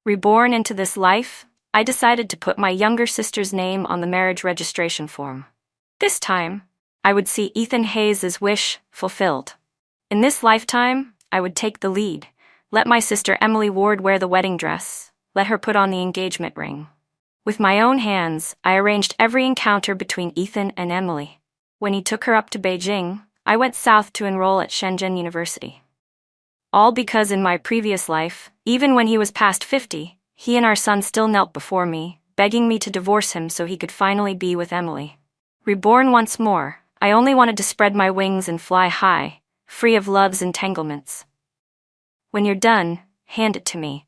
Reborn into this life, I decided to put my younger sister's name on the marriage registration form. This time, I would see Ethan Hayes' wish fulfilled. In this lifetime, I would take the lead, let my sister Emily Ward wear the wedding dress, let her put on the engagement ring. With my own hands, I arranged every encounter between Ethan and Emily. When he took her up to Beijing, I went south to enroll at Shenzhen University. All because in my previous life, even when he was past 50, he and our son still knelt before me, begging me to divorce him so he could finally be with Emily. Reborn once more, I only wanted to spread my wings and fly high, free of love's entanglements. When you're done, hand it to me.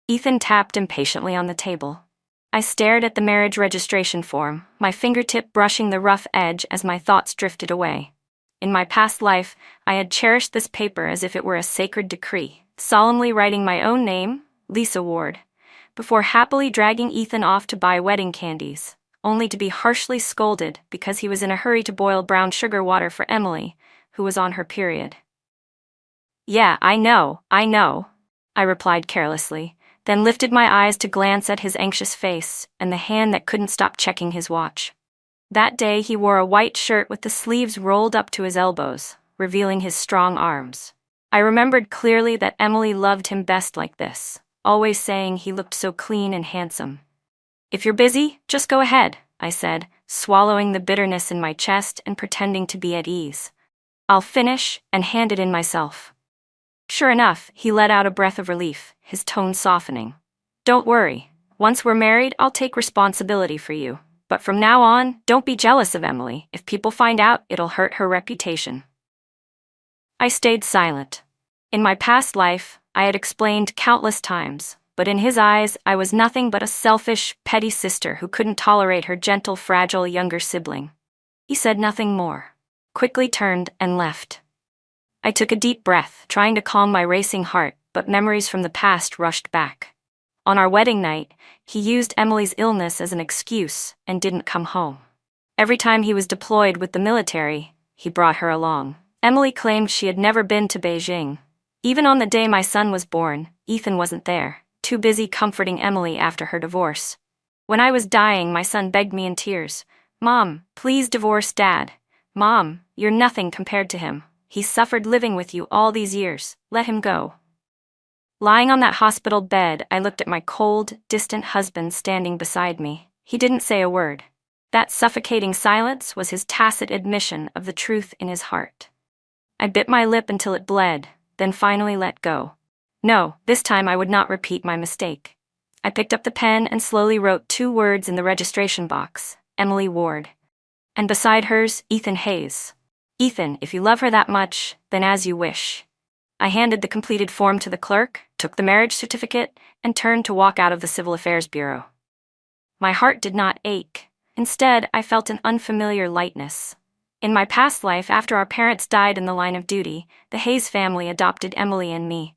Ethan tapped impatiently on the table. I stared at the marriage registration form, my fingertip brushing the rough edge as my thoughts drifted away. In my past life, I had cherished this paper as if it were a sacred decree, solemnly writing my own name, Lisa Ward, before happily dragging Ethan off to buy wedding candies, only to be harshly scolded because he was in a hurry to boil brown sugar water for Emily, who was on her period. "Yeah, I know, I replied carelessly, then lifted my eyes to glance at his anxious face and the hand that couldn't stop checking his watch. That day he wore a white shirt with the sleeves rolled up to his elbows, revealing his strong arms. I remembered clearly that Emily loved him best like this, always saying he looked so clean and handsome. "If you're busy, just go ahead," I said, swallowing the bitterness in my chest and pretending to be at ease. "I'll finish and hand it in myself." Sure enough, he let out a breath of relief, his tone softening. "Don't worry. Once we're married, I'll take responsibility for you. But from now on, don't be jealous of Emily. If people find out, it'll hurt her reputation." I stayed silent. In my past life, I had explained countless times, but in his eyes, I was nothing but a selfish, petty sister who couldn't tolerate her gentle, fragile younger sibling. He said nothing more, quickly turned and left. I took a deep breath, trying to calm my racing heart, but memories from the past rushed back. On our wedding night, he used Emily's illness as an excuse and didn't come home. Every time he was deployed with the military, he brought her along. Emily claimed she had never been to Beijing. Even on the day my son was born, Ethan wasn't there, too busy comforting Emily after her divorce. When I was dying, my son begged me in tears, "Mom, please divorce Dad. Mom, you're nothing compared to him. He's suffered living with you all these years. Let him go." Lying on that hospital bed, I looked at my cold, distant husband standing beside me. He didn't say a word. That suffocating silence was his tacit admission of the truth in his heart. I bit my lip until it bled, then finally let go. No, this time I would not repeat my mistake. I picked up the pen and slowly wrote 2 words in the registration box, Emily Ward. And beside hers, Ethan Hayes. "Ethan, if you love her that much, then as you wish." I handed the completed form to the clerk, took the marriage certificate, and turned to walk out of the Civil Affairs Bureau. My heart did not ache. Instead, I felt an unfamiliar lightness. In my past life, after our parents died in the line of duty, the Hayes family adopted Emily and me.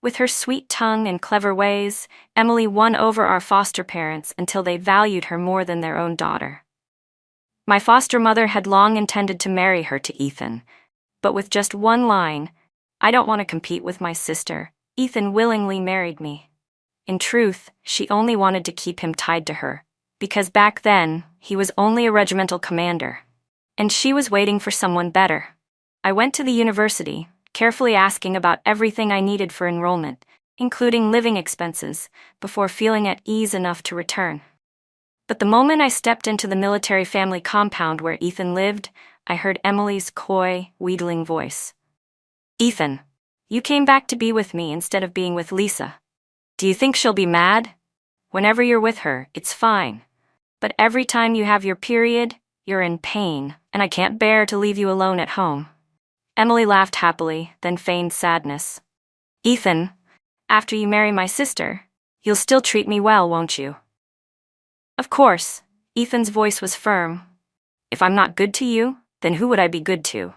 With her sweet tongue and clever ways, Emily won over our foster parents until they valued her more than their own daughter. My foster mother had long intended to marry her to Ethan, but with just one line, "I don't want to compete with my sister," Ethan willingly married me. In truth, she only wanted to keep him tied to her, because back then, he was only a regimental commander, and she was waiting for someone better. I went to the university, carefully asking about everything I needed for enrollment, including living expenses, before feeling at ease enough to return. But the moment I stepped into the military family compound where Ethan lived, I heard Emily's coy, wheedling voice. "Ethan, you came back to be with me instead of being with Lisa. Do you think she'll be mad? Whenever you're with her, it's fine. But every time you have your period, you're in pain, and I can't bear to leave you alone at home." Emily laughed happily, then feigned sadness. "Ethan, after you marry my sister, you'll still treat me well, won't you?" "Of course," Ethan's voice was firm. "If I'm not good to you, then who would I be good to?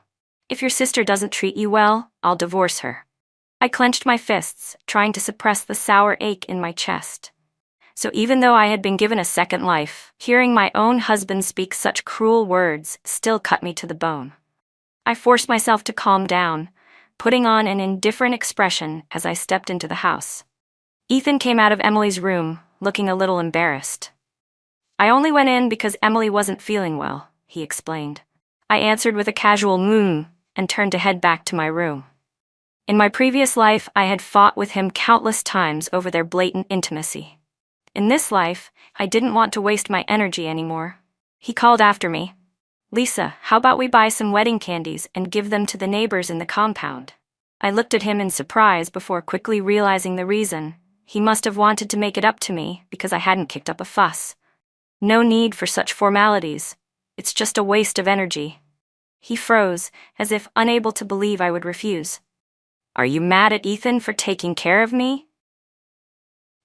If your sister doesn't treat you well, I'll divorce her." I clenched my fists, trying to suppress the sour ache in my chest. So even though I had been given a second life, hearing my own husband speak such cruel words still cut me to the bone. I forced myself to calm down, putting on an indifferent expression as I stepped into the house. Ethan came out of Emily's room, looking a little embarrassed. I only went in because Emily wasn't feeling well, he explained. I answered with a casual and turned to head back to my room. In my previous life, I had fought with him countless times over their blatant intimacy. In this life, I didn't want to waste my energy anymore. He called after me. Lisa, how about we buy some wedding candies and give them to the neighbors in the compound? I looked at him in surprise before quickly realizing the reason. He must have wanted to make it up to me because I hadn't kicked up a fuss. No need for such formalities. It's just a waste of energy. He froze, as if unable to believe I would refuse. Are you mad at Ethan for taking care of me?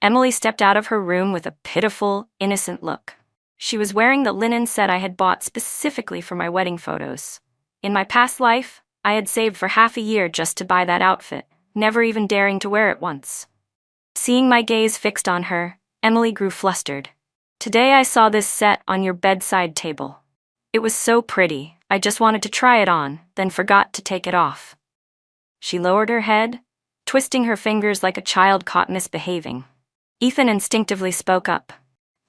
Emily stepped out of her room with a pitiful, innocent look. She was wearing the linen set I had bought specifically for my wedding photos. In my past life, I had saved for half a year just to buy that outfit, never even daring to wear it once. Seeing my gaze fixed on her, Emily grew flustered. Today I saw this set on your bedside table. It was so pretty, I just wanted to try it on, then forgot to take it off. She lowered her head, twisting her fingers like a child caught misbehaving. Ethan instinctively spoke up.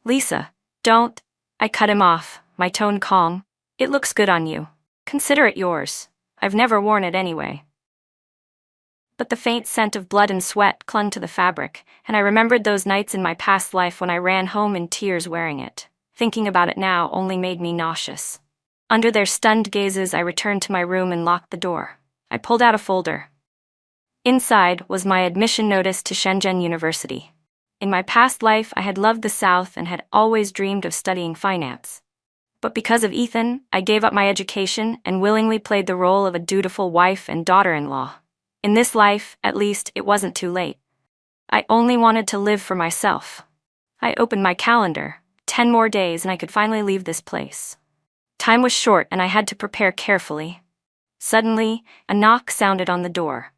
Lisa, don't. I cut him off, my tone calm. It looks good on you. Consider it yours. I've never worn it anyway. But the faint scent of blood and sweat clung to the fabric, and I remembered those nights in my past life when I ran home in tears wearing it. Thinking about it now only made me nauseous. Under their stunned gazes, I returned to my room and locked the door. I pulled out a folder. Inside was my admission notice to Shenzhen University. In my past life, I had loved the South and had always dreamed of studying finance. But because of Ethan, I gave up my education and willingly played the role of a dutiful wife and daughter-in-law. In this life, at least, it wasn't too late. I only wanted to live for myself. I opened my calendar. 10 more days and I could finally leave this place. Time was short and I had to prepare carefully. Suddenly, a knock sounded on the door.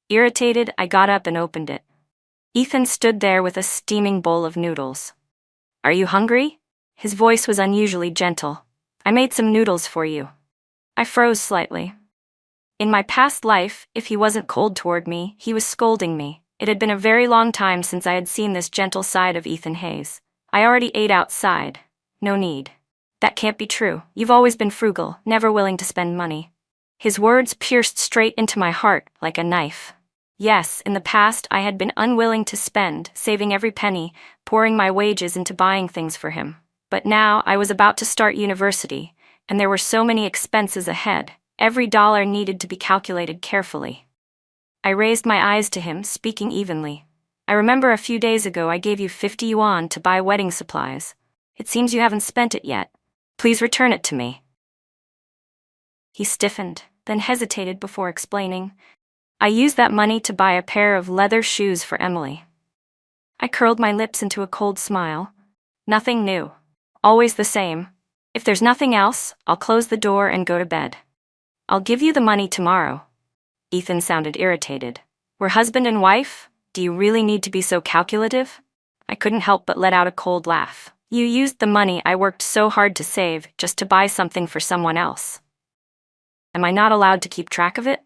Irritated, I got up and opened it. Ethan stood there with a steaming bowl of noodles. Are you hungry? His voice was unusually gentle. I made some noodles for you. I froze slightly. In my past life, if he wasn't cold toward me, he was scolding me. It had been a very long time since I had seen this gentle side of Ethan Hayes. I already ate outside. No need. That can't be true. You've always been frugal, never willing to spend money. His words pierced straight into my heart like a knife. Yes, in the past I had been unwilling to spend, saving every penny, pouring my wages into buying things for him. But now I was about to start university, and there were so many expenses ahead. Every dollar needed to be calculated carefully. I raised my eyes to him, speaking evenly. I remember a few days ago I gave you 50 yuan to buy wedding supplies. It seems you haven't spent it yet. Please return it to me. He stiffened, then hesitated before explaining. I used that money to buy a pair of leather shoes for Emily. I curled my lips into a cold smile. Nothing new. Always the same. If there's nothing else, I'll close the door and go to bed. I'll give you the money tomorrow. Ethan sounded irritated. We're husband and wife? Do you really need to be so calculative? I couldn't help but let out a cold laugh. You used the money I worked so hard to save just to buy something for someone else. Am I not allowed to keep track of it?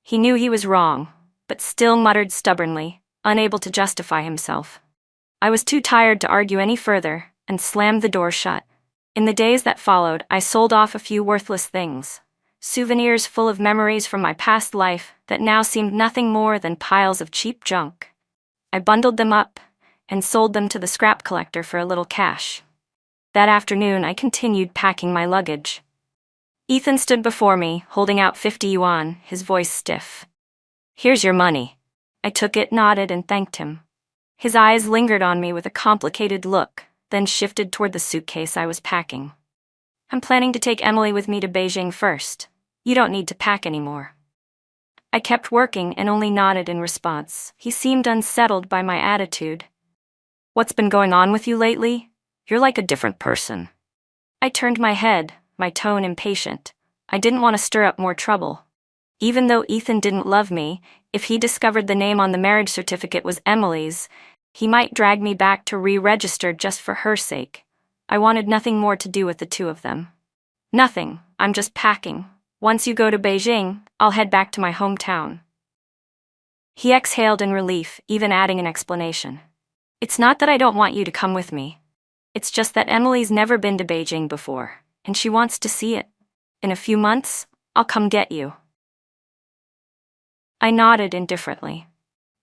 He knew he was wrong, but still muttered stubbornly, unable to justify himself. I was too tired to argue any further, and slammed the door shut. In the days that followed, I sold off a few worthless things. Souvenirs full of memories from my past life that now seemed nothing more than piles of cheap junk. I bundled them up and sold them to the scrap collector for a little cash. That afternoon, I continued packing my luggage. Ethan stood before me, holding out 50 yuan, his voice stiff. Here's your money. I took it, nodded, and thanked him. His eyes lingered on me with a complicated look, then shifted toward the suitcase I was packing. I'm planning to take Emily with me to Beijing first. You don't need to pack anymore. I kept working and only nodded in response. He seemed unsettled by my attitude. What's been going on with you lately? You're like a different person. I turned my head, my tone impatient. I didn't want to stir up more trouble. Even though Ethan didn't love me, if he discovered the name on the marriage certificate was Emily's, he might drag me back to re-register just for her sake. I wanted nothing more to do with the two of them. Nothing, I'm just packing. Once you go to Beijing, I'll head back to my hometown. He exhaled in relief, even adding an explanation. It's not that I don't want you to come with me. It's just that Emily's never been to Beijing before, and she wants to see it. In a few months, I'll come get you. I nodded indifferently.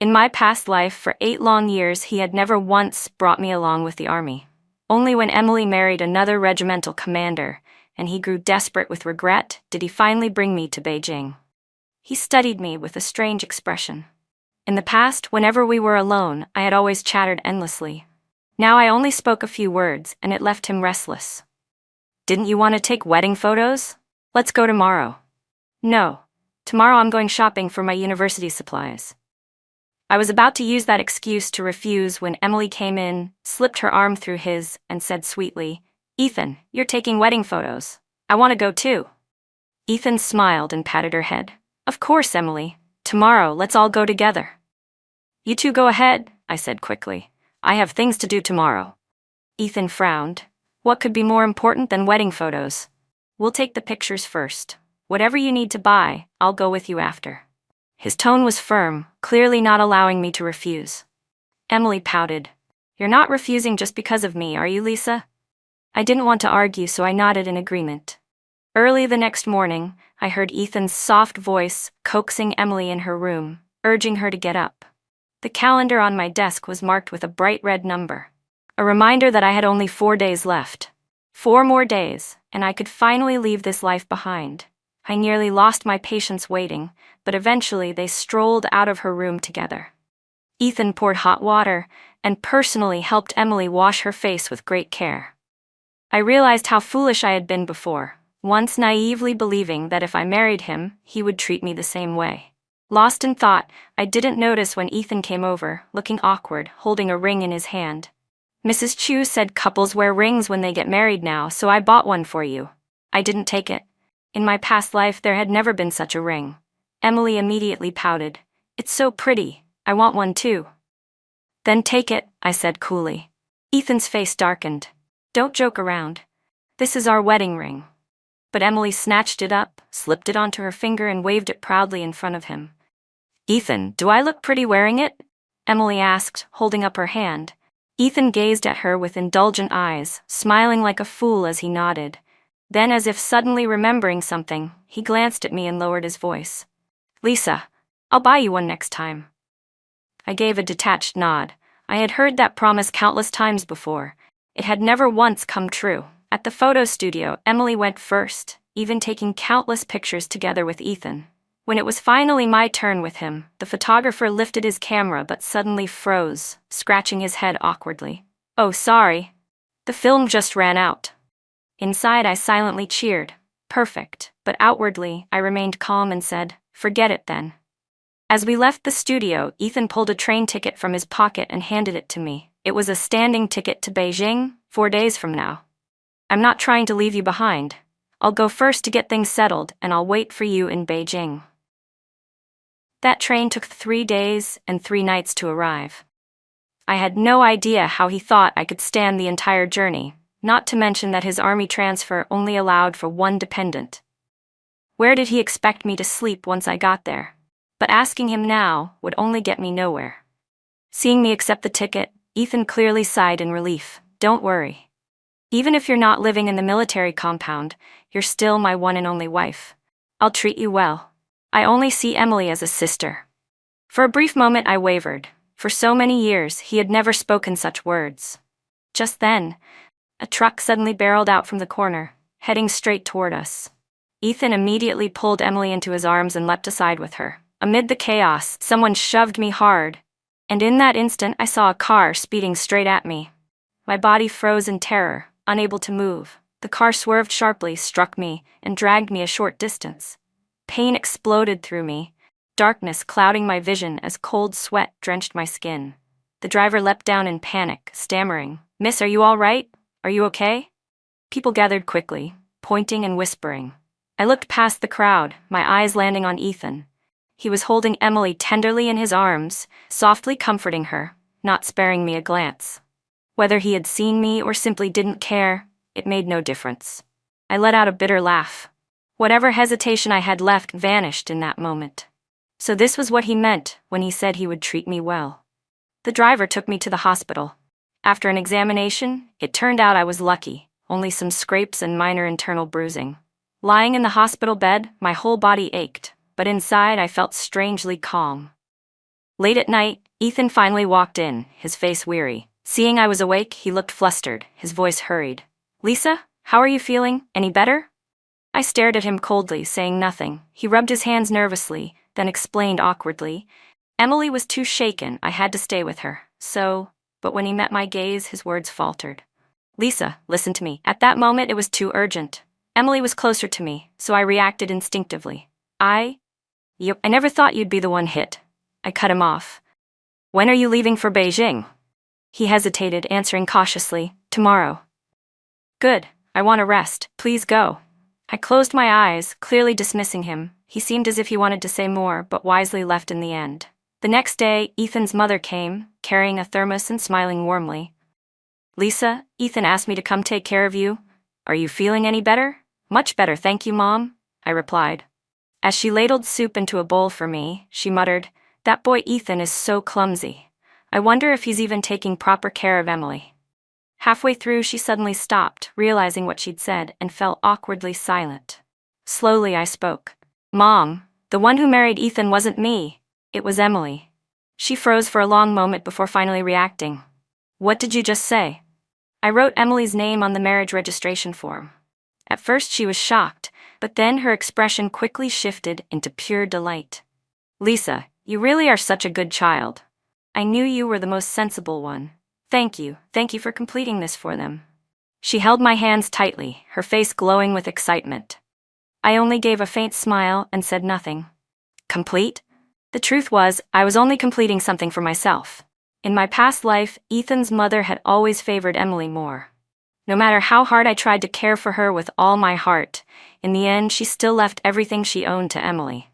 In my past life for 8 long years, he had never once brought me along with the army. Only when Emily married another regimental commander, and he grew desperate with regret, did he finally bring me to Beijing. He studied me with a strange expression. In the past, whenever we were alone, I had always chattered endlessly. Now I only spoke a few words, and it left him restless. Didn't you want to take wedding photos? Let's go tomorrow. No. Tomorrow I'm going shopping for my university supplies. I was about to use that excuse to refuse when Emily came in, slipped her arm through his, and said sweetly, Ethan, you're taking wedding photos. I want to go too. Ethan smiled and patted her head. Of course, Emily. Tomorrow, let's all go together. You two go ahead, I said quickly. I have things to do tomorrow. Ethan frowned. What could be more important than wedding photos? We'll take the pictures first. Whatever you need to buy, I'll go with you after. His tone was firm, clearly not allowing me to refuse. Emily pouted. You're not refusing just because of me, are you, Lisa? I didn't want to argue, so I nodded in agreement. Early the next morning, I heard Ethan's soft voice coaxing Emily in her room, urging her to get up. The calendar on my desk was marked with a bright red number, a reminder that I had only 4 days left. 4 more days, and I could finally leave this life behind. I nearly lost my patience waiting, but eventually they strolled out of her room together. Ethan poured hot water and personally helped Emily wash her face with great care. I realized how foolish I had been before, once naively believing that if I married him, he would treat me the same way. Lost in thought, I didn't notice when Ethan came over, looking awkward, holding a ring in his hand. Mrs. Chu said couples wear rings when they get married now, so I bought one for you. I didn't take it. In my past life, there had never been such a ring. Emily immediately pouted. It's so pretty. I want one too. Then take it, I said coolly. Ethan's face darkened. Don't joke around. This is our wedding ring. But Emily snatched it up, slipped it onto her finger, and waved it proudly in front of him. Ethan, do I look pretty wearing it? Emily asked, holding up her hand. Ethan gazed at her with indulgent eyes, smiling like a fool as he nodded. Then, as if suddenly remembering something, he glanced at me and lowered his voice. Lisa, I'll buy you one next time. I gave a detached nod. I had heard that promise countless times before. It had never once come true. At the photo studio, Emily went first, even taking countless pictures together with Ethan. When it was finally my turn with him, the photographer lifted his camera but suddenly froze, scratching his head awkwardly. Oh, sorry. The film just ran out. Inside, I silently cheered. Perfect. But outwardly, I remained calm and said, forget it then. As we left the studio, Ethan pulled a train ticket from his pocket and handed it to me. It was a standing ticket to Beijing, 4 days from now. I'm not trying to leave you behind. I'll go first to get things settled, and I'll wait for you in Beijing. That train took 3 days and 3 nights to arrive. I had no idea how he thought I could stand the entire journey, not to mention that his army transfer only allowed for 1 dependent. Where did he expect me to sleep once I got there? But asking him now would only get me nowhere. Seeing me accept the ticket, Ethan clearly sighed in relief. Don't worry. Even if you're not living in the military compound, you're still my one and only wife. I'll treat you well. I only see Emily as a sister. For a brief moment I wavered. For so many years, he had never spoken such words. Just then, a truck suddenly barreled out from the corner, heading straight toward us. Ethan immediately pulled Emily into his arms and leapt aside with her. Amid the chaos, someone shoved me hard, and in that instant I saw a car speeding straight at me. My body froze in terror, unable to move. The car swerved sharply, struck me, and dragged me a short distance. Pain exploded through me, darkness clouding my vision as cold sweat drenched my skin. The driver leapt down in panic, stammering, "Miss, are you all right? Are you okay?" People gathered quickly, pointing and whispering. I looked past the crowd, my eyes landing on Ethan. He was holding Emily tenderly in his arms, softly comforting her, not sparing me a glance. Whether he had seen me or simply didn't care, it made no difference. I let out a bitter laugh. Whatever hesitation I had left vanished in that moment. So this was what he meant when he said he would treat me well. The driver took me to the hospital. After an examination, it turned out I was lucky, only some scrapes and minor internal bruising. Lying in the hospital bed, my whole body ached, but inside I felt strangely calm. Late at night, Ethan finally walked in, his face weary. Seeing I was awake, he looked flustered, his voice hurried. "Lisa, how are you feeling? Any better?" I stared at him coldly, saying nothing. He rubbed his hands nervously, then explained awkwardly. Emily was too shaken, I had to stay with her, so... But when he met my gaze, his words faltered. "Lisa, listen to me." At that moment, it was too urgent. Emily was closer to me, so I reacted instinctively. Yep, I never thought you'd be the one hit. I cut him off. "When are you leaving for Beijing?" He hesitated, answering cautiously, "Tomorrow." "Good, I want to rest. Please go." I closed my eyes, clearly dismissing him. He seemed as if he wanted to say more, but wisely left in the end. The next day, Ethan's mother came, carrying a thermos and smiling warmly. "Lisa, Ethan asked me to come take care of you. Are you feeling any better?" "Much better, thank you, Mom," I replied. As she ladled soup into a bowl for me, she muttered, "That boy Ethan is so clumsy. I wonder if he's even taking proper care of Emily." Halfway through, she suddenly stopped, realizing what she'd said, and fell awkwardly silent. Slowly, I spoke. "Mom, the one who married Ethan wasn't me. It was Emily." She froze for a long moment before finally reacting. "What did you just say?" "I wrote Emily's name on the marriage registration form." At first she was shocked, but then her expression quickly shifted into pure delight. "Lisa, you really are such a good child. I knew you were the most sensible one. Thank you for completing this for them." She held my hands tightly, her face glowing with excitement. I only gave a faint smile and said nothing. Complete? The truth was, I was only completing something for myself. In my past life, Ethan's mother had always favored Emily more. No matter how hard I tried to care for her with all my heart, in the end she still left everything she owned to Emily.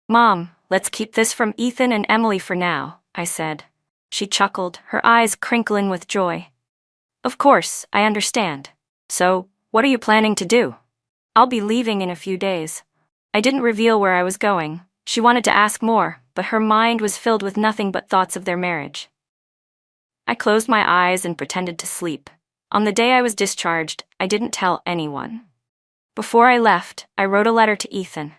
"Mom, let's keep this from Ethan and Emily for now," I said. She chuckled, her eyes crinkling with joy. "Of course, I understand. So, what are you planning to do?" "I'll be leaving in a few days." I didn't reveal where I was going. She wanted to ask more, but her mind was filled with nothing but thoughts of their marriage. I closed my eyes and pretended to sleep. On the day I was discharged, I didn't tell anyone. Before I left, I wrote a letter to Ethan.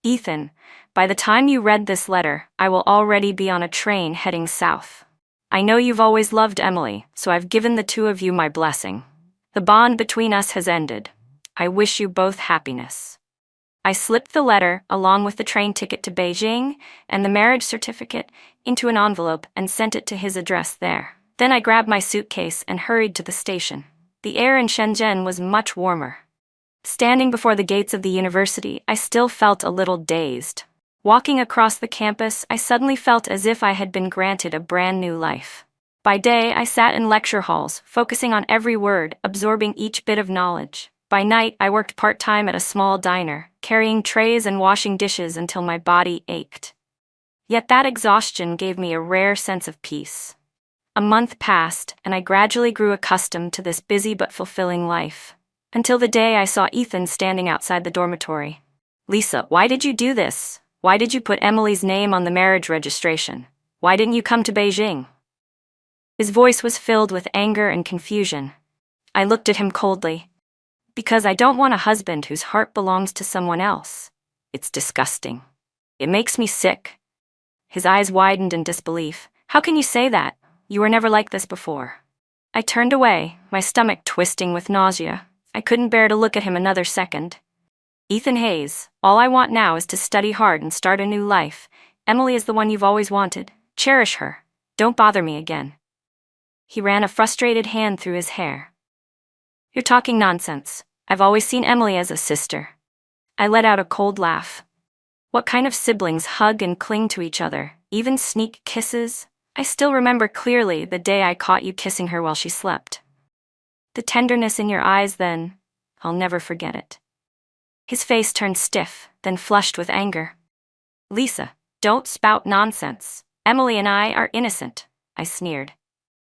"Ethan, by the time you read this letter, I will already be on a train heading south. I know you've always loved Emily, so I've given the two of you my blessing. The bond between us has ended. I wish you both happiness." I slipped the letter, along with the train ticket to Beijing and the marriage certificate, into an envelope and sent it to his address there. Then I grabbed my suitcase and hurried to the station. The air in Shenzhen was much warmer. Standing before the gates of the university, I still felt a little dazed. Walking across the campus, I suddenly felt as if I had been granted a brand new life. By day, I sat in lecture halls, focusing on every word, absorbing each bit of knowledge. By night, I worked part-time at a small diner, carrying trays and washing dishes until my body ached. Yet that exhaustion gave me a rare sense of peace. A month passed, and I gradually grew accustomed to this busy but fulfilling life. Until the day I saw Ethan standing outside the dormitory. "Lisa, why did you do this? Why did you put Emily's name on the marriage registration? Why didn't you come to Beijing?" His voice was filled with anger and confusion. I looked at him coldly. "Because I don't want a husband whose heart belongs to someone else. It's disgusting. It makes me sick." His eyes widened in disbelief. "How can you say that? You were never like this before." I turned away, my stomach twisting with nausea. I couldn't bear to look at him another second. "Ethan Hayes, all I want now is to study hard and start a new life. Emily is the one you've always wanted. Cherish her. Don't bother me again." He ran a frustrated hand through his hair. "You're talking nonsense. I've always seen Emily as a sister." I let out a cold laugh. What kind of siblings hug and cling to each other, even sneak kisses? I still remember clearly the day I caught you kissing her while she slept. The tenderness in your eyes then, I'll never forget it. His face turned stiff, then flushed with anger. "Lisa, don't spout nonsense. Emily and I are innocent," I sneered.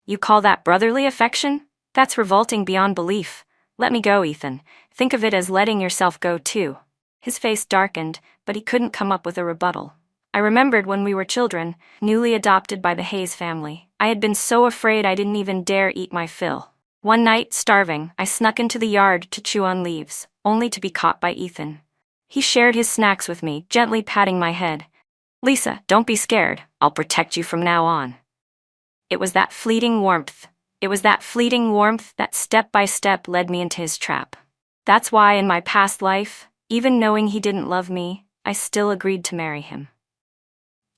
"You call that brotherly affection? That's revolting beyond belief. Let me go, Ethan. Think of it as letting yourself go too." His face darkened, but he couldn't come up with a rebuttal. I remembered when we were children, newly adopted by the Hayes family. I had been so afraid I didn't even dare eat my fill. One night, starving, I snuck into the yard to chew on leaves, only to be caught by Ethan. He shared his snacks with me, gently patting my head. "Lisa, don't be scared. I'll protect you from now on." It was that fleeting warmth. That step by step led me into his trap. That's why in my past life, even knowing he didn't love me, I still agreed to marry him.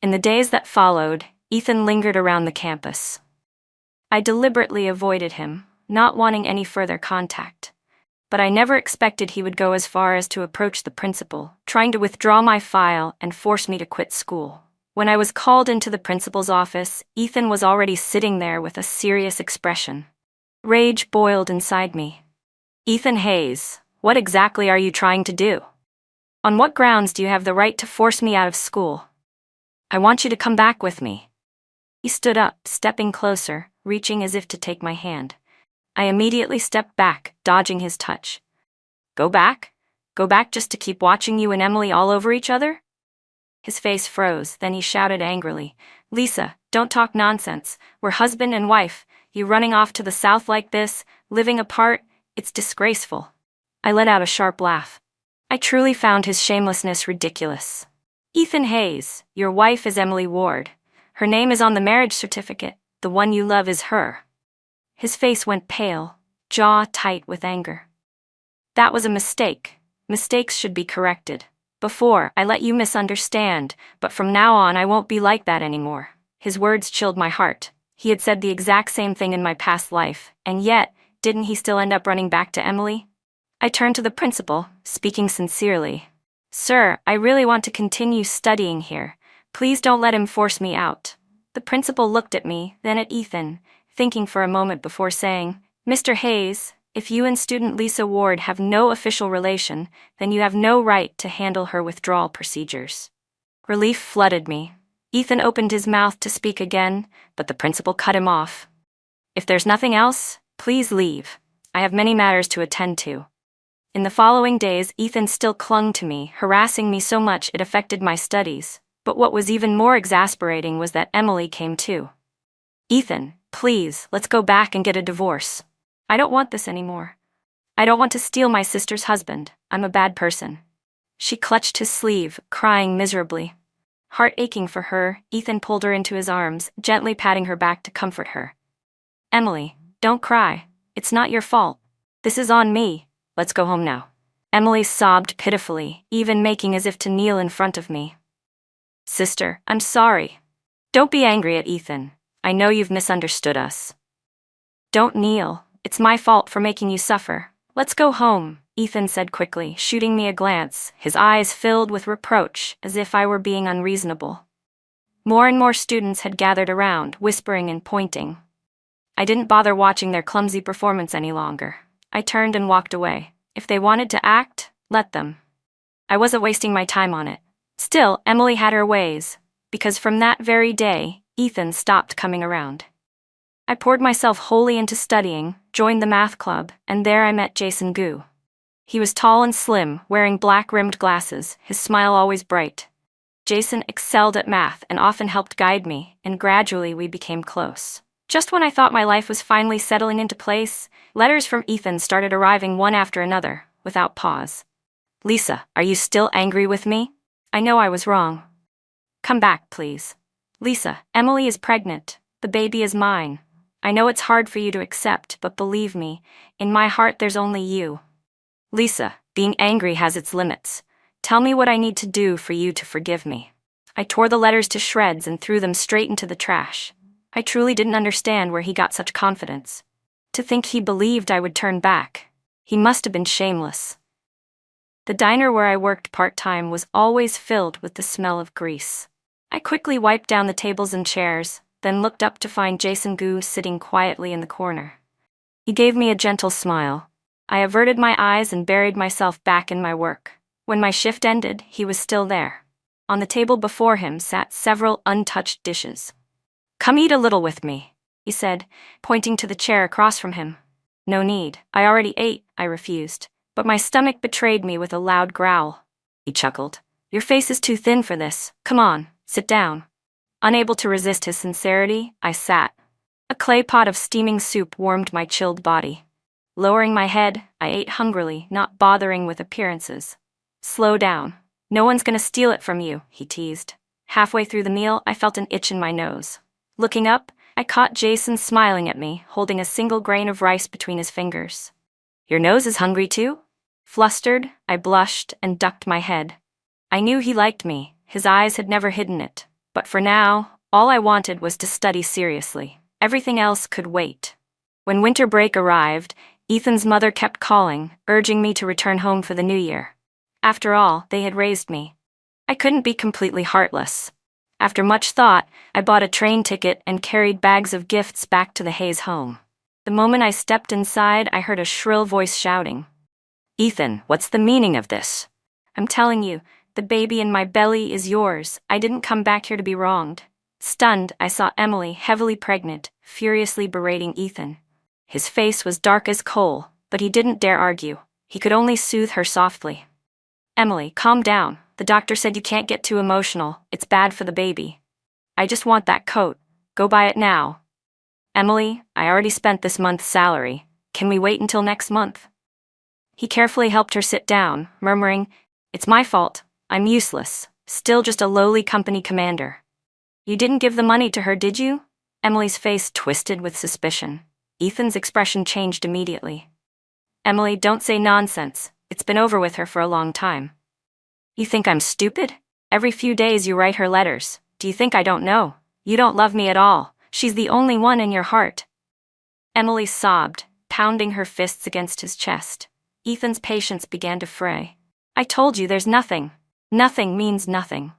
In the days that followed, Ethan lingered around the campus. I deliberately avoided him, not wanting any further contact. But I never expected he would go as far as to approach the principal, trying to withdraw my file and force me to quit school. When I was called into the principal's office, Ethan was already sitting there with a serious expression. Rage boiled inside me. "Ethan Hayes, what exactly are you trying to do? On what grounds do you have the right to force me out of school? I want you to come back with me." He stood up, stepping closer, reaching as if to take my hand. I immediately stepped back, dodging his touch. Go back? Go back just to keep watching you and Emily all over each other?" His face froze, then he shouted angrily, "Lisa, don't talk nonsense. We're husband and wife. You running off to the south like this, living apart, it's disgraceful." I let out a sharp laugh. I truly found his shamelessness ridiculous. "Ethan Hayes, your wife is Emily Ward. Her name is on the marriage certificate. The one you love is her." His face went pale, jaw tight with anger. "That was a mistake. Mistakes should be corrected. Before, I let you misunderstand, but from now on I won't be like that anymore." His words chilled my heart. He had said the exact same thing in my past life, and yet, didn't he still end up running back to Emily? I turned to the principal, speaking sincerely. "Sir, I really want to continue studying here. Please don't let him force me out." The principal looked at me, then at Ethan, thinking for a moment before saying, "Mr. Hayes, if you and student Lisa Ward have no official relation, then you have no right to handle her withdrawal procedures." Relief flooded me. Ethan opened his mouth to speak again, but the principal cut him off. "If there's nothing else, please leave. I have many matters to attend to." In the following days, Ethan still clung to me, harassing me so much it affected my studies. But what was even more exasperating was that Emily came too. "Ethan, please, let's go back and get a divorce. I don't want this anymore. I don't want to steal my sister's husband. I'm a bad person." She clutched his sleeve, crying miserably. Heart aching for her, Ethan pulled her into his arms, gently patting her back to comfort her. "Emily, don't cry. It's not your fault. This is on me. Let's go home now." Emily sobbed pitifully, even making as if to kneel in front of me. "Sister, I'm sorry. Don't be angry at Ethan. I know you've misunderstood us." "Don't kneel. It's my fault for making you suffer. Let's go home," Ethan said quickly, shooting me a glance, his eyes filled with reproach, as if I were being unreasonable. More and more students had gathered around, whispering and pointing. I didn't bother watching their clumsy performance any longer. I turned and walked away. If they wanted to act, let them. I wasn't wasting my time on it. Still, Emily had her ways, because from that very day, Ethan stopped coming around. I poured myself wholly into studying, joined the math club, and there I met Jason Gu. He was tall and slim, wearing black-rimmed glasses, his smile always bright. Jason excelled at math and often helped guide me, and gradually we became close. Just when I thought my life was finally settling into place, letters from Ethan started arriving one after another, without pause. "Lisa, are you still angry with me? I know I was wrong. Come back, please. Lisa, Emily is pregnant. The baby is mine. I know it's hard for you to accept, but believe me, in my heart there's only you. Lisa, being angry has its limits. Tell me what I need to do for you to forgive me." I tore the letters to shreds and threw them straight into the trash. I truly didn't understand where he got such confidence. To think he believed I would turn back. He must have been shameless. The diner where I worked part-time was always filled with the smell of grease. I quickly wiped down the tables and chairs, then looked up to find Jason Gu sitting quietly in the corner. He gave me a gentle smile. I averted my eyes and buried myself back in my work. When my shift ended, he was still there. On the table before him sat several untouched dishes. "Come eat a little with me," he said, pointing to the chair across from him. "No need, I already ate," I refused, but my stomach betrayed me with a loud growl. He chuckled. "Your face is too thin for this. Come on, Sit down. Unable to resist his sincerity, I sat. A clay pot of steaming soup warmed my chilled body. Lowering my head, I ate hungrily, not bothering with appearances. Slow down. No one's gonna steal it from you, he teased. Halfway through the meal, I felt an itch in my nose. Looking up, I caught Jason smiling at me, holding a single grain of rice between his fingers. Your nose is hungry too? Flustered, I blushed and ducked my head. I knew he liked me, his eyes had never hidden it. But for now, all I wanted was to study seriously. Everything else could wait. When winter break arrived, Ethan's mother kept calling, urging me to return home for the new year. After all, they had raised me. I couldn't be completely heartless. After much thought, I bought a train ticket and carried bags of gifts back to the Hayes home. The moment I stepped inside, I heard a shrill voice shouting, "Ethan, what's the meaning of this?" "I'm telling you, the baby in my belly is yours. I didn't come back here to be wronged." Stunned, I saw Emily, heavily pregnant, furiously berating Ethan. His face was dark as coal, but he didn't dare argue. He could only soothe her softly. "Emily, calm down. The doctor said you can't get too emotional. It's bad for the baby. I just want that coat. Go buy it now." "Emily, I already spent this month's salary. Can we wait until next month?" He carefully helped her sit down, murmuring, "It's my fault. I'm useless. Still just a lowly company commander." "You didn't give the money to her, did you?" Emily's face twisted with suspicion. Ethan's expression changed immediately. "Emily, don't say nonsense. It's been over with her for a long time." "You think I'm stupid? Every few days you write her letters. Do you think I don't know? You don't love me at all. She's the only one in your heart." Emily sobbed, pounding her fists against his chest. Ethan's patience began to fray. "I told you there's nothing. Nothing means nothing."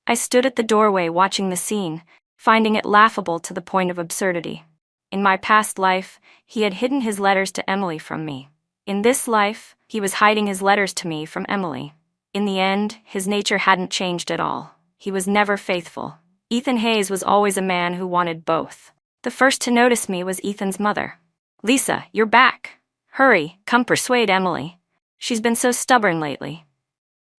I stood at the doorway watching the scene, finding it laughable to the point of absurdity. In my past life, he had hidden his letters to Emily from me. In this life, he was hiding his letters to me from Emily. In the end, his nature hadn't changed at all. He was never faithful. Ethan Hayes was always a man who wanted both. The first to notice me was Ethan's mother. "Lisa, you're back. Hurry, come persuade Emily. She's been so stubborn lately."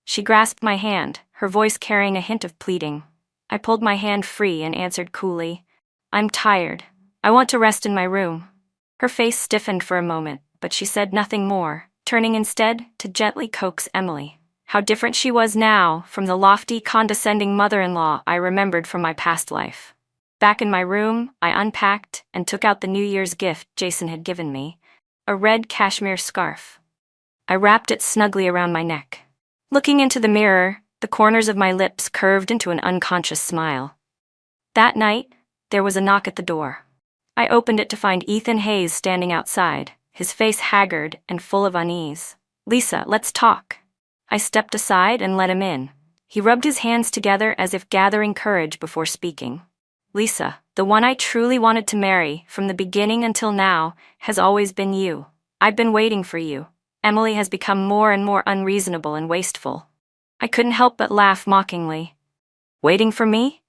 She grasped my hand, her voice carrying a hint of pleading. I pulled my hand free and answered coolly, "I'm tired. I want to rest in my room." Her face stiffened for a moment, but she said nothing more, turning instead to gently coax Emily. How different she was now from the lofty, condescending mother-in-law I remembered from my past life. Back in my room, I unpacked and took out the New Year's gift Jason had given me, a red cashmere scarf. I wrapped it snugly around my neck. Looking into the mirror, the corners of my lips curved into an unconscious smile. That night, there was a knock at the door. I opened it to find Ethan Hayes standing outside, his face haggard and full of unease. "Lisa, let's talk." I stepped aside and let him in. He rubbed his hands together as if gathering courage before speaking. "Lisa, the one I truly wanted to marry, from the beginning until now, has always been you. I've been waiting for you." Emily has become more and more unreasonable and wasteful. I couldn't help but laugh mockingly. "Waiting for me?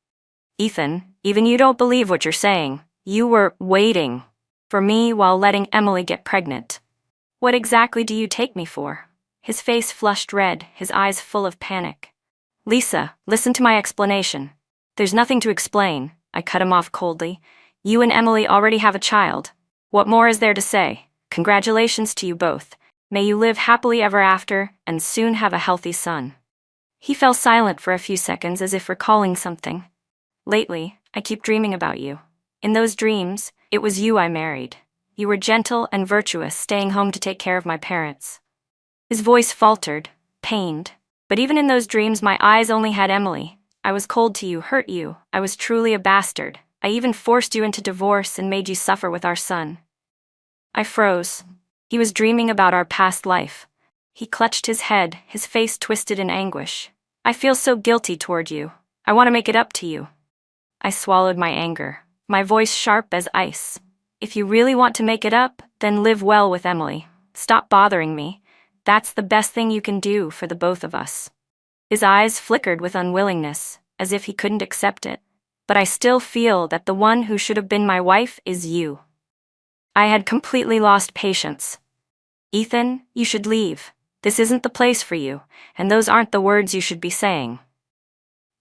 Ethan, even you don't believe what you're saying. You were waiting for me while letting Emily get pregnant. What exactly do you take me for?" His face flushed red, his eyes full of panic. "Lisa, listen to my explanation." "There's nothing to explain," I cut him off coldly. "You and Emily already have a child. What more is there to say? Congratulations to you both. May you live happily ever after, and soon have a healthy son." He fell silent for a few seconds as if recalling something. "Lately, I keep dreaming about you. In those dreams, it was you I married. You were gentle and virtuous, staying home to take care of my parents." His voice faltered, pained. "But even in those dreams, my eyes only had Emily. I was cold to you, hurt you. I was truly a bastard. I even forced you into divorce and made you suffer with our son." I froze. He was dreaming about our past life. He clutched his head, his face twisted in anguish. "I feel so guilty toward you. I want to make it up to you." I swallowed my anger, my voice sharp as ice. "If you really want to make it up, then live well with Emily. Stop bothering me. That's the best thing you can do for the both of us." His eyes flickered with unwillingness, as if he couldn't accept it. "But I still feel that the one who should have been my wife is you." I had completely lost patience. "Ethan, you should leave. This isn't the place for you, and those aren't the words you should be saying."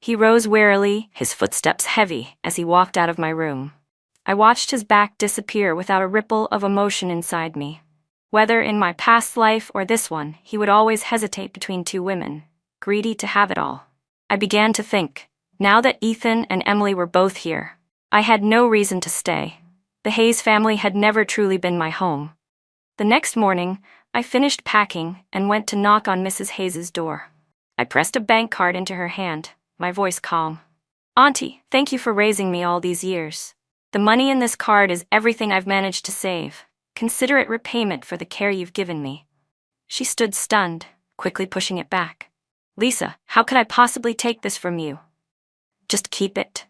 He rose wearily, his footsteps heavy, as he walked out of my room. I watched his back disappear without a ripple of emotion inside me. Whether in my past life or this one, he would always hesitate between two women, greedy to have it all. I began to think, now that Ethan and Emily were both here, I had no reason to stay. The Hayes family had never truly been my home. The next morning, I finished packing and went to knock on Mrs. Hayes's door. I pressed a bank card into her hand, my voice calm. "Auntie, thank you for raising me all these years. The money in this card is everything I've managed to save. Consider it repayment for the care you've given me." She stood stunned, quickly pushing it back. "Lisa, how could I possibly take this from you?" "Just keep it."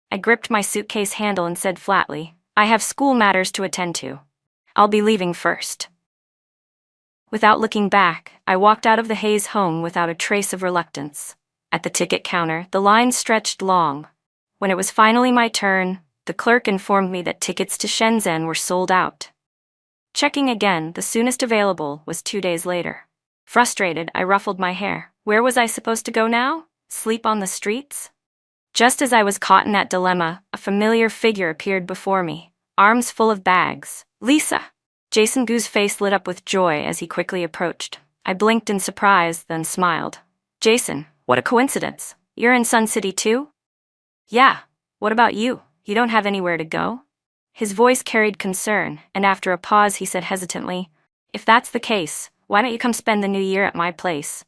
I gripped my suitcase handle and said flatly, "I have school matters to attend to. I'll be leaving first." Without looking back, I walked out of the Hayes home without a trace of reluctance. At the ticket counter, the line stretched long. When it was finally my turn, the clerk informed me that tickets to Shenzhen were sold out. Checking again, the soonest available was 2 days later. Frustrated, I ruffled my hair. Where was I supposed to go now? Sleep on the streets? Just as I was caught in that dilemma, a familiar figure appeared before me, arms full of bags. "Lisa!" Jason Gu's face lit up with joy as he quickly approached. I blinked in surprise, then smiled. "Jason, what a coincidence. You're in Sun City too?" "Yeah. What about you? You don't have anywhere to go?" His voice carried concern, and after a pause he said hesitantly, "If that's the case, why don't you come spend the new year at my place?"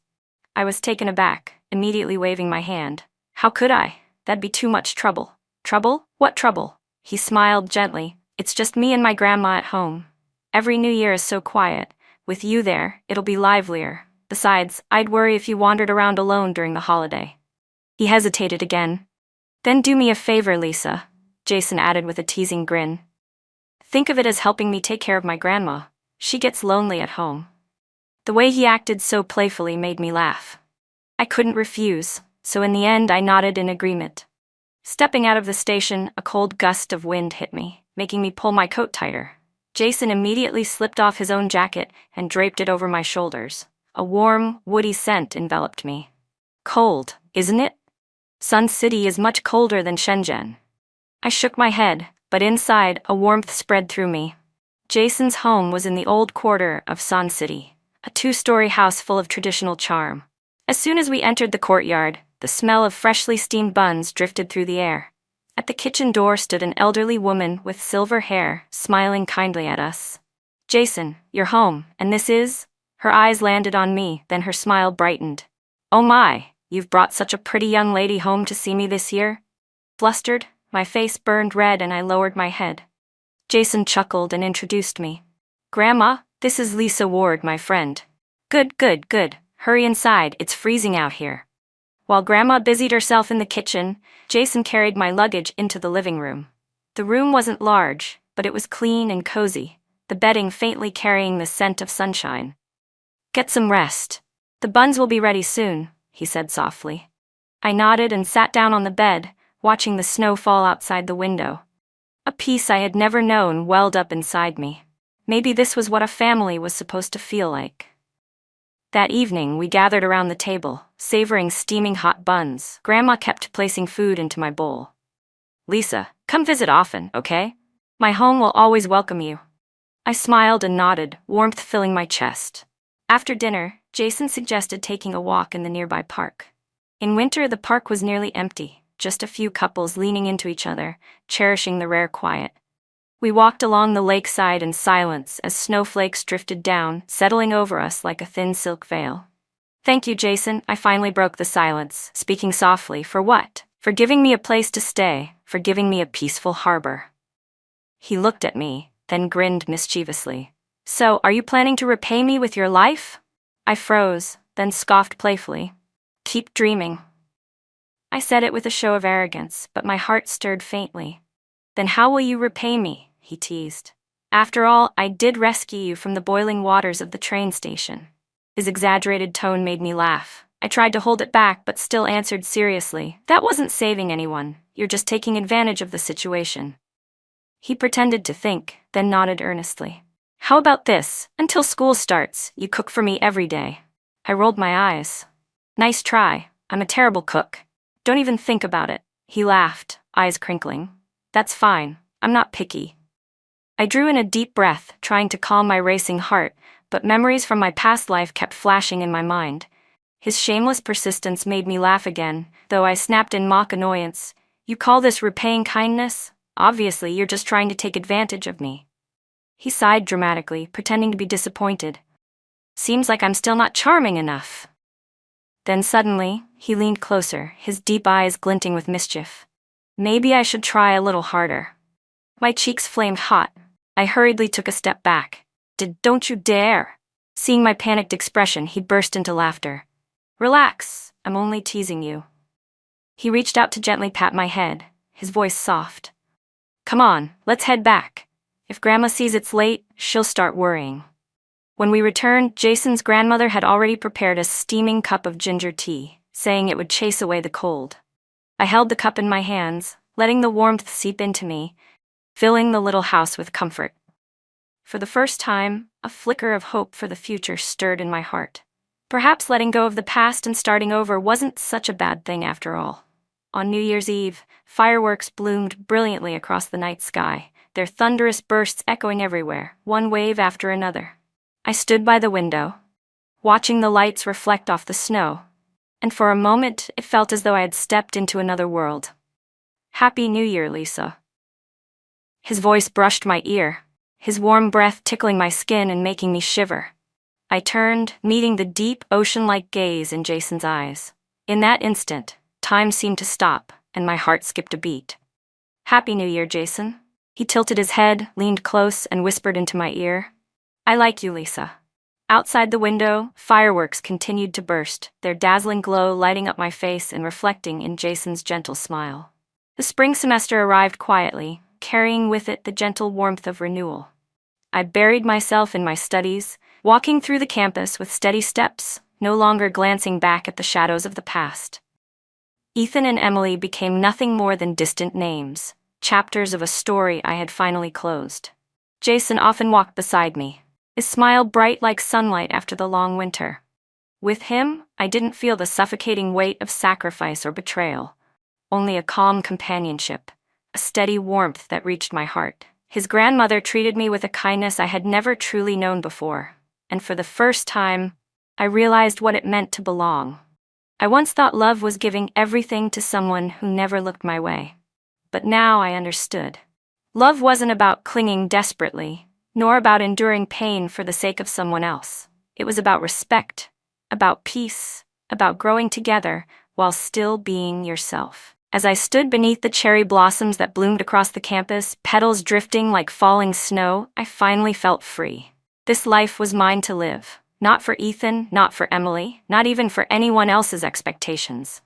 I was taken aback, immediately waving my hand. "How could I? That'd be too much trouble." "Trouble? What trouble?" He smiled gently. "It's just me and my grandma at home. Every New Year is so quiet. With you there, it'll be livelier. Besides, I'd worry if you wandered around alone during the holiday." He hesitated again. "Then do me a favor, Lisa," Jason added with a teasing grin. "Think of it as helping me take care of my grandma. She gets lonely at home." The way he acted so playfully made me laugh. I couldn't refuse, so in the end I nodded in agreement. Stepping out of the station, a cold gust of wind hit me, making me pull my coat tighter. Jason immediately slipped off his own jacket and draped it over my shoulders. A warm, woody scent enveloped me. "Cold, isn't it? Sun City is much colder than Shenzhen." I shook my head, but inside, a warmth spread through me. Jason's home was in the old quarter of Sun City, a 2-story house full of traditional charm. As soon as we entered the courtyard, the smell of freshly steamed buns drifted through the air. At the kitchen door stood an elderly woman with silver hair, smiling kindly at us. "Jason, you're home, and this is?" Her eyes landed on me, then her smile brightened. "Oh my, you've brought such a pretty young lady home to see me this year?" Flustered, my face burned red and I lowered my head. Jason chuckled and introduced me. "Grandma, this is Lisa Ward, my friend." Good, good, good. Hurry inside, it's freezing out here." While Grandma busied herself in the kitchen, Jason carried my luggage into the living room. The room wasn't large, but it was clean and cozy, the bedding faintly carrying the scent of sunshine. "Get some rest. The buns will be ready soon," he said softly. I nodded and sat down on the bed, watching the snow fall outside the window. A peace I had never known welled up inside me. Maybe this was what a family was supposed to feel like. That evening, we gathered around the table, savoring steaming hot buns. Grandma kept placing food into my bowl. "Lisa, come visit often, okay? My home will always welcome you." I smiled and nodded, warmth filling my chest. After dinner, Jason suggested taking a walk in the nearby park. In winter, the park was nearly empty, just a few couples leaning into each other, cherishing the rare quiet. We walked along the lakeside in silence as snowflakes drifted down, settling over us like a thin silk veil. "Thank you, Jason," I finally broke the silence, speaking softly. "For what? For giving me a place to stay, for giving me a peaceful harbor." He looked at me, then grinned mischievously. "So, are you planning to repay me with your life?" I froze, then scoffed playfully. "Keep dreaming." I said it with a show of arrogance, but my heart stirred faintly. "Then how will you repay me?" he teased. "After all, I did rescue you from the boiling waters of the train station." His exaggerated tone made me laugh. I tried to hold it back, but still answered seriously, "That wasn't saving anyone. You're just taking advantage of the situation." He pretended to think, then nodded earnestly. "How about this? Until school starts, you cook for me every day." I rolled my eyes. "Nice try. I'm a terrible cook." Don't even think about it. He laughed, eyes crinkling. That's fine. I'm not picky. I drew in a deep breath, trying to calm my racing heart, but memories from my past life kept flashing in my mind. His shameless persistence made me laugh again, though I snapped in mock annoyance. You call this repaying kindness? Obviously, you're just trying to take advantage of me. He sighed dramatically, pretending to be disappointed. Seems like I'm still not charming enough. Then suddenly, he leaned closer, his deep eyes glinting with mischief. Maybe I should try a little harder. My cheeks flamed hot. I hurriedly took a step back. Don't you dare! Seeing my panicked expression, he burst into laughter. Relax, I'm only teasing you. He reached out to gently pat my head, his voice soft. Come on, let's head back. If Grandma sees it's late, she'll start worrying. When we returned, Jason's grandmother had already prepared a steaming cup of ginger tea, saying it would chase away the cold. I held the cup in my hands, letting the warmth seep into me, filling the little house with comfort. For the first time, a flicker of hope for the future stirred in my heart. Perhaps letting go of the past and starting over wasn't such a bad thing after all. On New Year's Eve, fireworks bloomed brilliantly across the night sky, their thunderous bursts echoing everywhere, one wave after another. I stood by the window, watching the lights reflect off the snow, and for a moment it felt as though I had stepped into another world. Happy New Year, Lisa. His voice brushed my ear, his warm breath tickling my skin and making me shiver. I turned, meeting the deep, ocean-like gaze in Jason's eyes. In that instant, time seemed to stop, and my heart skipped a beat. Happy New Year, Jason. He tilted his head, leaned close, and whispered into my ear. I like you, Lisa. Outside the window, fireworks continued to burst, their dazzling glow lighting up my face and reflecting in Jason's gentle smile. The spring semester arrived quietly, carrying with it the gentle warmth of renewal. I buried myself in my studies, walking through the campus with steady steps, no longer glancing back at the shadows of the past. Ethan and Emily became nothing more than distant names, chapters of a story I had finally closed. Jason often walked beside me, his smile bright like sunlight after the long winter. With him, I didn't feel the suffocating weight of sacrifice or betrayal, only a calm companionship, a steady warmth that reached my heart. His grandmother treated me with a kindness I had never truly known before, and for the first time, I realized what it meant to belong. I once thought love was giving everything to someone who never looked my way, but now I understood. Love wasn't about clinging desperately, nor about enduring pain for the sake of someone else. It was about respect, about peace, about growing together while still being yourself. As I stood beneath the cherry blossoms that bloomed across the campus, petals drifting like falling snow, I finally felt free. This life was mine to live, not for Ethan, not for Emily, not even for anyone else's expectations.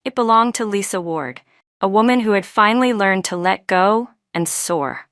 It belonged to Lisa Ward, a woman who had finally learned to let go and soar.